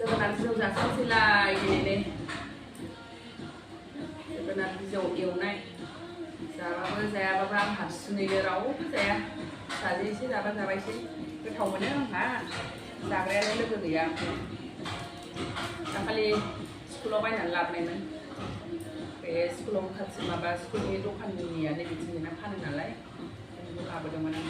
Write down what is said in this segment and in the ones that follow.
जोगोनार बिजौ जासाबसैलाय दिनै जोगोनार बिजौ एवनाय जाबाबो जायाबाबो आं हारसिङैनो रावबो जाया फिसाजो एसे जाबा जाबायसै गोथाव मोनो आंहा जाग्रायालाय लोगो गैया दाखालि स्कुलाव बायनानै लाबोनायमोन बे स्कुलाव खाथि माबा स्कुलनि दखाननिया नैबे दिनैना फानो नालाय बेखौ लाबोदोंमोन आं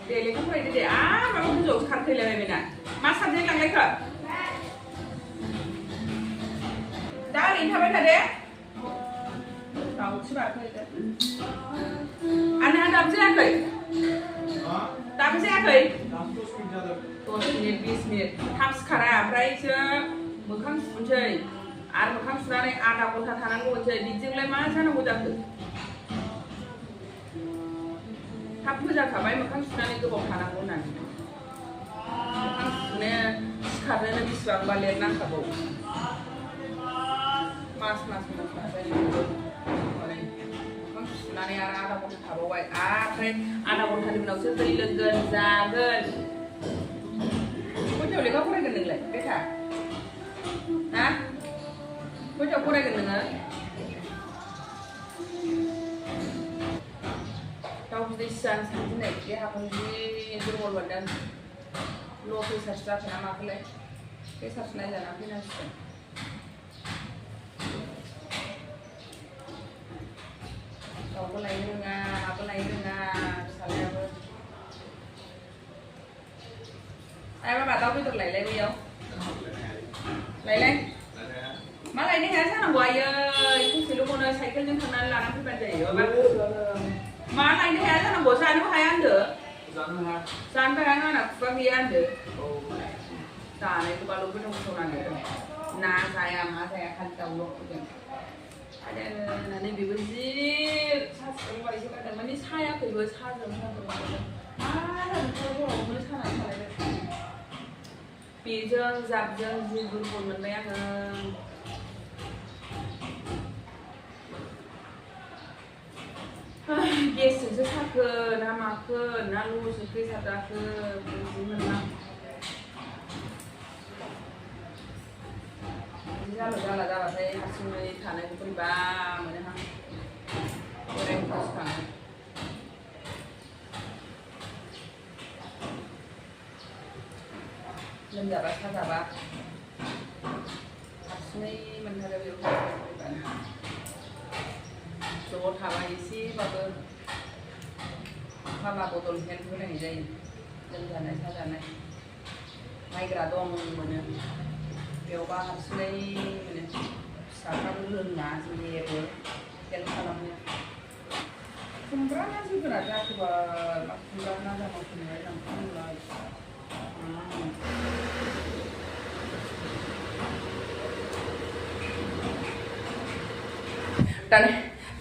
दे लेखा फरायदो दे माबा गोजौआव खारखैलायबायना मा साबजेक्ट लांलायखो दा ओरैनो थाबाय थादे दाउसो बारखैदो आंहा दाबो जायाखै दाबो जायाखै 10 मिनिट 20 मिनिट थाब सिखारा ओमफ्रायसो मोखां सुनोसै आरो मोखां सुनानै आधा घन्टा थानांगौ होनसै बिदिजोंलाय मा जानांगौ जाखो थाब फोजाखाबाय मोखां सुनानै गोबाव थानांगौ होननानै मोखां सुनो सिखारनोनो बेसेबांबा लेट नांखागौ मास मोखां सुनानै आरो आधा घन्टा थाबावबाय ओमफ्राय आधा घन्टानि उनावसो दै लोंगोन जागोन खयथायाव लेखा फरायगोन नोंलाय बेथा ना खयथायाव फरायगोन नोङो दाउ बिदै जानो सानदिनै देहाखौनो जि दुरबल मोनदों ल' प्रेसारसो जाखो ना माखोलाय प्रेसारसो नायजाना फैनांसिगोन दाउबो लायनो रोङा माबो लायनो रोङा फिसालायाबो बाबा दाउ बेदर लायलाय बैयाव लायलाय मा लायनो हाया जानांगौ आयै ससेल'खौनो साइकेलजों थांनानै लानानै फैबानो जायो मा लायनो हाया जानांगौ जानोबो हाया होनदो जानोबो हाया आंना खुगा गैया होनदो जानायखौबाल' गोथाव गोथाव नागिरो ना जाया मा जाया खालि दाउल' फैदों आरो नैबेबो जि सासिगोन बायदि गारदों माने सायाखैबो साजों मा जादों सानानै थालायबाय बेजों जाबजों जि दुरबल मोनबाय आङो गेसजोंसो साखो ना माखो ना ल'सो प्रेसार जाखो बुजि मोनला जाला जाबाथाय हारसिङै थानायखौ बोरैबा मोनोहां बोरायखौसो थाङो लोमजाबा साजाबा हारसिङै मोनथारो बेयाव ज' थाबा एसेबाबो मामा बदल हेल्प होनाय जायो लोमजानाय साजानाय नायग्रा दं मोनो बेयावबा हारसिङै मोनो फिसाफ्राबो रोङा जेबो हेल्प खालामनो खुमब्रा ना जोगोनार जाखोबा मा खुमब्रा ना जामाखोनाय लांफांलाय दाने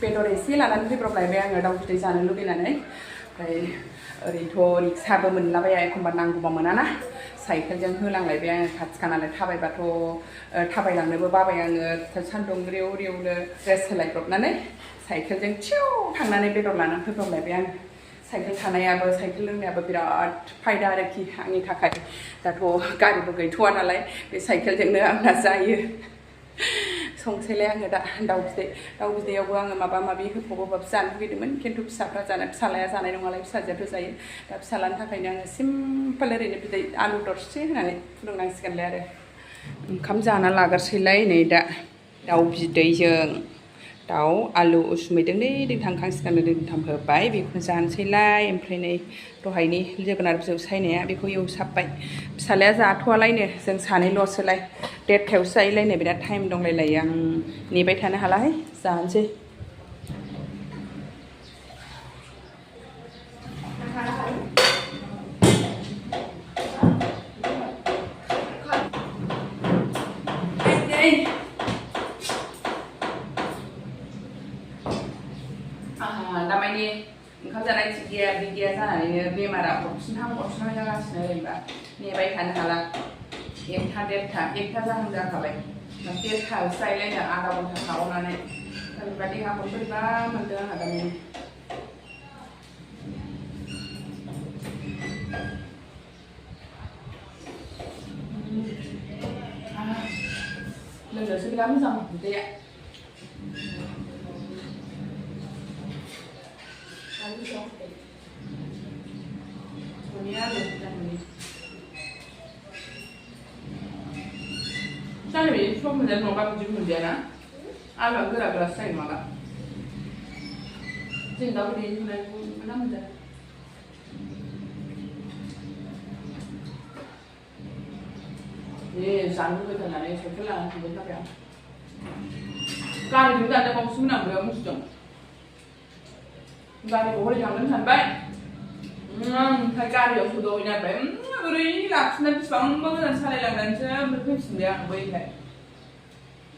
बेदर एसे लानानै फैब्रबलायबाय आङो दाउ बिदै जानो लुगैनानै ओमफ्राय ओरैनोथ' रिक्साबो मोनलाबाया एखमबा नांगौबा मोनाना साइकेलजों होलांलायबाय आङो खाथिखा नालाय थाबायबाथ' थाबायलांनोबो बाबाय आङो सान्दुं रेव रेवनो ड्रेस सोलायब्रबनानै साइकेलजों थिउ थांनानै बेदर लानानै फैब्रबलायबाय आङो साइकेल थानायाबो साइकेल लोंनायाबो बिराद फायदा आरोखि आंनि थाखाय दाथ' गारिबो गैथ'वा नालाय बे साइकेलजोंनो आंना जायो संसैलाय आङो दा दाउ बिदैयावबो आङो माबा माबि होफबोबाबो जानो लुगैदोंमोन खिन्थु फिसालाया जानाय नङालाय फिसाजोआथ' जायो दा फिसालानि थाखायनो आङो सिम्पोल ओरैनो बिदै आलु दरसे होनानै फुदुंनांसिगोनलाय आरो ओंखाम जाना लागोरसैलाय नै दा दाउ बिदैजों दाउ आलु उसुमैजों नै थांखांसिगोन दैथाम होबाय बेखौनो जानोसैलाय ओमफ्राय नै दहायनि जोगोनार बिजौ सायनाया बेखौ एवसाबबाय फिसालाया जाथ'वालायनो जों सानैल'सोलाय 1:30 जायोलायनो बिराद टाइम दंलायलायो आं नेबाय थानो हालाहाय जानोसै दामानि ओंखाम जानाय थिग गैया बि गैया जानानैनो बेमारा हरफिनहां जागासिनो ओरैबा नेबाय थानो हाला 1:30 जाहां जाखाबाय 1:30 जायलायनो आधा घन्टा थाबावनानै बोरैबा देहाखौ बोरैबा मोनदों आंहा दामानि लोंनोसो बिराद मोजां बिदैया जानो बे सब मोनजाया नङाबा बिदि मोनजायाना आलुआ गोरा गोरासो जायो नङाबा जों दा बिदि नुनायखौ मोना मोनजाया 예, 장르가 나네. 저클라 그거 타려. 가리 chúng ta đã bông xuống nằm rồi ông chồng. Ga리 오래 장는 한발. 할 가리 없어 도이나 뱀. 우리 락스나 비상 먹는 사례랑 난저 무슨 심이야 왜 이래.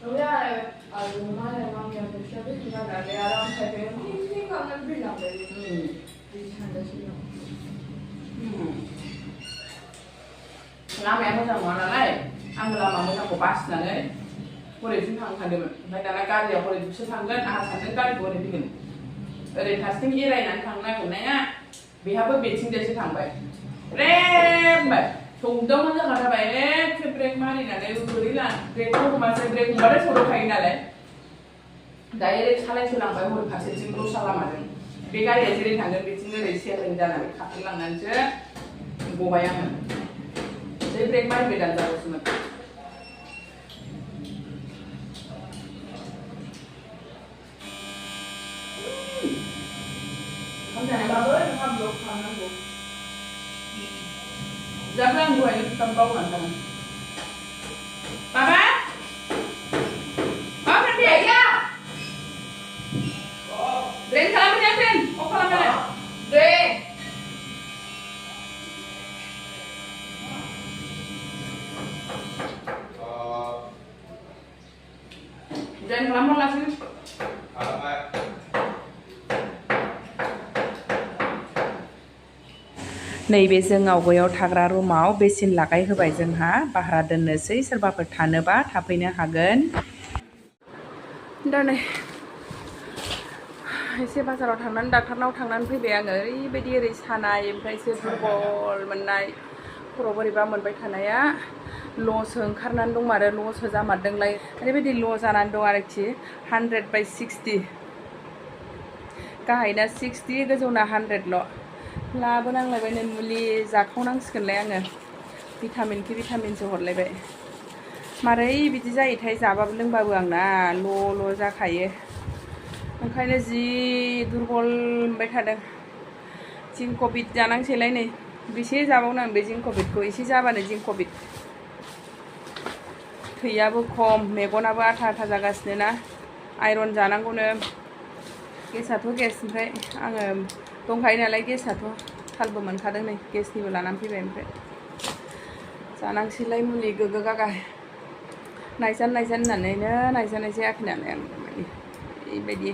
우리가 얼마나 많이 하셨어요? 그냥 내가 살때 핑핑하는 빌랑 이 산다 싶어. Làm em có rằng là này ăn là mà mới làm của bác là đấy cô để chúng thằng thằng được phải là cái gì cô để chúng thằng lên thằng lên cái cô để đi ở đây thằng sinh như này là thằng này của này á vì hai bữa biệt sinh để thằng vậy rem vậy thùng đông nó rất là vậy đấy cái break mà đi là đây tôi là break không mà sẽ break mà đấy số khai là đấy đấy salai sulang vậy hồi phát sinh pro salam mà đấy vì cái gì đấy thằng lên biệt sinh để xe lên ra là bị khát lăng nan chứ bố bay ăn Jadi break main beda jauh semua. Kamu jangan bawa, kamu blok kamu nanti. Jangan gue ini tempat kan kamu. Papa? Papa nanti ya? Break salam ya, Fen. Oh salam ya. Break. Jangan lama lah sih. नैबे जों आवगायाव थाग्रा रुमाव basin लागाय होबाय जोंहा भारा दोननोसै सोरबाफोर थानोबा थाफैनो हागोन दा नै एसे बाजाराव थांनानै डाक्टारनाव थांनानै फैबाय आङो ओरैबायदि ओरै सानाय ओमफ्रायसो दुरबल मोननाय खर' बोरैबा मोनबाय थानाया ल'सो ओंखारनानै दं आरो ल'सो जामारदोंलाय ओरैबायदि ल' जानानै दं आरोखि 100/60 गाहायना 60 गोजौना 100ल' लाबोनांलायबाय मुलि जाखावनांसिगोनलाय आङो भिटामिनसो हरलायबाय मारै बिदि जायोथाय जाबाबो लोंबाबो आंना ल' जाखायो ओंखायनो जि दुरबल मोनबाय थादों जिंक'भिट जानांसैलाय नै बेसे जाबावनो आं बे जिंक'भिटखौ एसे जाबानो जिंक'भिट थैयाबो खम मेगनाबो आथा आथा जागासिनो ना आइरन जानांगौनो गेसआथ' गेस ओमफ्राय आङो दंखायो नालाय गेसआथ' थालबो मोनखादों नै गेसनिबो लानानै फैबाय ओमफ्राय जानांसैलाय मुलि गोगो गागा नायजान होननानैनो नायजानाय जायाखै नालाय आं माने बेबायदि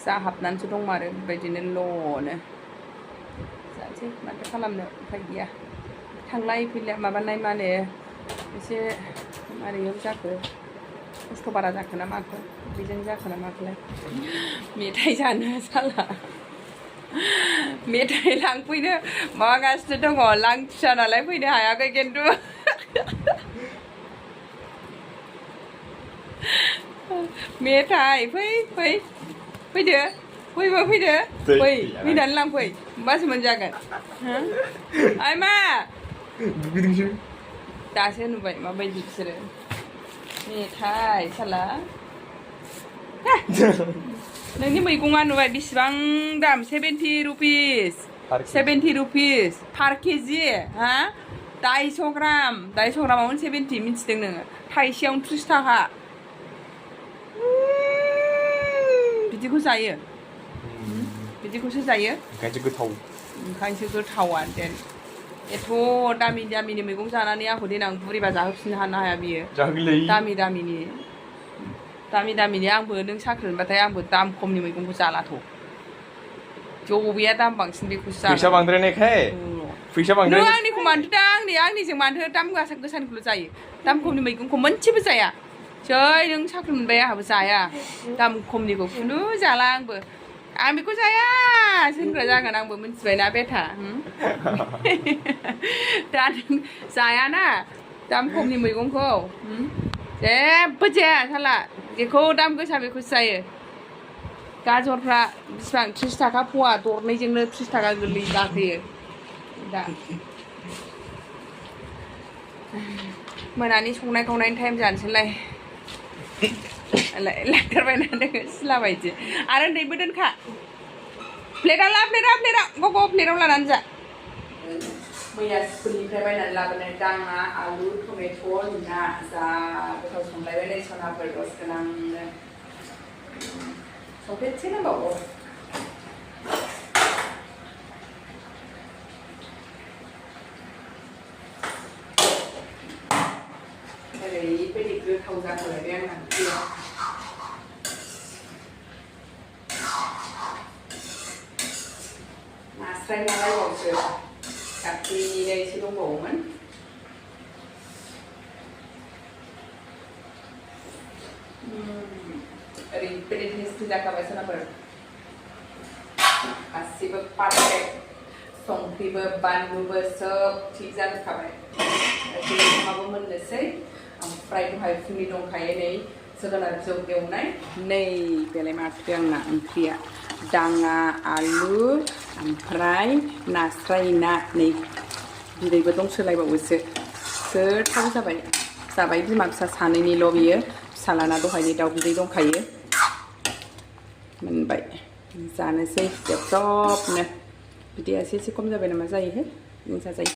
जाहाबनानैसो दंमारो बेबायदिनो ल'नो जानोसै माथो खालामनो उफाय गैया थांलाय फैलाय माबानाय मा होनो एसे मारैयाव जाखो खस्थ' बारा जाखो ना माखो बेजों जाखो ना माखोलाय मेथाइ जानो जाला मेथाइ लांफैनो माबागासिनो दङ लांथिया नालाय फैनो हायाखै खिन्थु मेथाइ फैदो फैनानै लांफै होमबासो मोनजागोन आइ मा दासो नुबाय माबायदि बिसोरो मेथाइ साला नोंनि मैगङा नुबाय बेसेबां दाम 70 रुपिस पार केजि हा 250 ग्रामावनो 70 मिथिदों नोङो थाइसेयावनो 30 थाखा बिदिखौ जायो बिदिखौसो जायो ओंखायनोसो गोथावा देन एथ' दामिनि मैगं जानानै आंखौ देनां बुरैबा जाहोफिननो हानो हाया बियो दामिनि आंबो नों साख्रि मोनबाथाय आंबो दाम खमनि मैगंखौ जालाथ' जबेया दाम बांसिन बेखौसो जाला फैसा बांद्रायनायखाय नों आंनिखौ मानथो दा आंनिजों मानथो दाम गोसानिखौल' जायो दाम खमनि मैगंखौ मोनसेबो जाया जै नों साख्रि मोनबाय आंहाबो जाया दाम खमनिखौ खुनु जाला आंबो आं बेखौ जाया होनग्रा जागोन आंबो मिथिबायना बेथा दा नों जायाना दाम खमनि मैगंखौ जेबो जाया साला जेखौ दाम गोसा बेखौसो जायो गाजरफ्रा बिसिबां 30 थाखा फवा दरनैजोंनो 30 थाखा गोरलै जाफैयो दा मोनानि संनाय खावनायनि टाइम जानोसैलाय लाथारबायना नोङो सिला बायदि आरो उन्दैबो दोनखा प्लेटआ गग' प्लेटआव लानानै जा मैया स्कुलनिफ्राय बायनानै लाबोनाय दाङा आलु टमेट' ना जा गोथाव संलायबाय नै सनाफोर रस गोनांनो संख्रि एसे नांबावगौ ओरैबायदि गोथाव जाथारबाय आंना ओंख्रिया नास्राय नालायबावसो गाखैनो एसे दंबावोमोन ओरैबायदि टेस्टि जाखाबाय सोनाफोर गासिबो पारफेक्ट संख्रिबो बानलुबो सोब थिग जाजोबखाबाय ओंखामाबो मोननोसै ओमफ्राय दहाय फुंनि दंखायो नै जोगोनार बिजौ एवनाय नै बेलाय माथो आंना ओंख्रिया दाङा आलु ओमफ्राय नास्राय ना नै बिदैबो दंसोलायबावोसो गोथाव जाबाय बिमा फिसा सानैनिल' बियो फिसालाना दहायनि दाउ बिदै दंखायो मोनबाय जानोसै जेब-जेबनो बिदैया एसे खम जाबाय नामा जायोहाय जाजायो